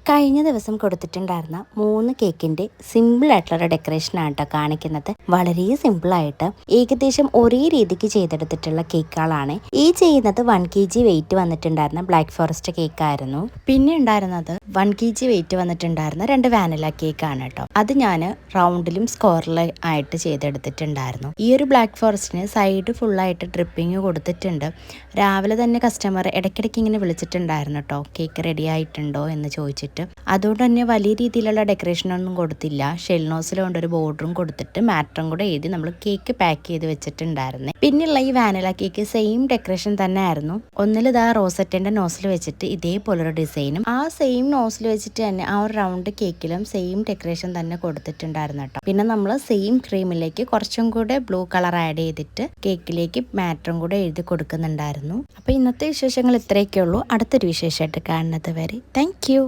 കഴിഞ്ഞ ദിവസം കൊടുത്തിട്ടുണ്ടായിരുന്ന 3 കേക്കിൻ്റെ സിമ്പിളായിട്ടുള്ള ഡെക്കറേഷനാണ് കേട്ടോ കാണിക്കുന്നത്. വളരെ സിമ്പിളായിട്ട് ഏകദേശം ഒരേ രീതിക്ക് ചെയ്തെടുത്തിട്ടുള്ള കേക്കുകളാണ്. ഈ ചെയ്യുന്നത് 1 kg വെയിറ്റ് വന്നിട്ടുണ്ടായിരുന്ന ബ്ലാക്ക് ഫോറസ്റ്റ് കേക്കായിരുന്നു. പിന്നെ ഉണ്ടായിരുന്നത് 1 kg വെയിറ്റ് വന്നിട്ടുണ്ടായിരുന്ന 2 വാനില കേക്കാണ് കേട്ടോ. അത് ഞാൻ റൗണ്ടിലും സ്ക്വയറിലും ആയിട്ട് ചെയ്തെടുത്തിട്ടുണ്ടായിരുന്നു. ഈ ഒരു ബ്ലാക്ക് ഫോറസ്റ്റിന് സൈഡ് ഫുള്ളായിട്ട് ഡ്രിപ്പിങ് കൊടുത്തിട്ടുണ്ട്. രാവിലെ തന്നെ കസ്റ്റമർ ഇടയ്ക്കിടയ്ക്ക് ഇങ്ങനെ വിളിച്ചിട്ടുണ്ടായിരുന്നു കേട്ടോ, കേക്ക് റെഡി ആയിട്ടുണ്ടോ എന്ന് ചോദിച്ചിട്ട്. അതുകൊണ്ട് തന്നെ വലിയ രീതിയിലുള്ള ഡെക്കറേഷൻ ഒന്നും കൊടുത്തില്ല. ഷെൽ നോസിൽ കൊണ്ട് ഒരു ബോർഡറും കൊടുത്തിട്ട് മാറ്ററും കൂടെ എഴുതി നമ്മൾ കേക്ക് പാക്ക് ചെയ്ത് വെച്ചിട്ടുണ്ടായിരുന്നു. പിന്നെയുള്ള ഈ വാനില കേക്ക് സെയിം ഡെക്കറേഷൻ തന്നെ ആയിരുന്നു. ഒന്നിൽ ഇതാ റോസറ്റിന്റെ നോസിൽ വെച്ചിട്ട് ഇതേപോലൊരു ഡിസൈനും ആ സെയിം നോസിൽ വെച്ചിട്ട് തന്നെ ആ ഒരു റൗണ്ട് കേക്കിലും സെയിം ഡെക്കറേഷൻ തന്നെ കൊടുത്തിട്ടുണ്ടായിരുന്നു കേട്ടോ. പിന്നെ നമ്മൾ സെയിം ക്രീമിലേക്ക് കുറച്ചും കൂടെ ബ്ലൂ കളർ ആഡ് ചെയ്തിട്ട് കേക്കിലേക്ക് മാറ്ററും കൂടെ എഴുതി കൊടുക്കുന്നുണ്ടായിരുന്നു. അപ്പോൾ ഇന്നത്തെ വിശേഷങ്ങൾ ഇത്രയൊക്കെ ഉള്ളൂ. അടുത്തൊരു വിശേഷമായിട്ട് കാണുന്നത് വരെ താങ്ക് യു.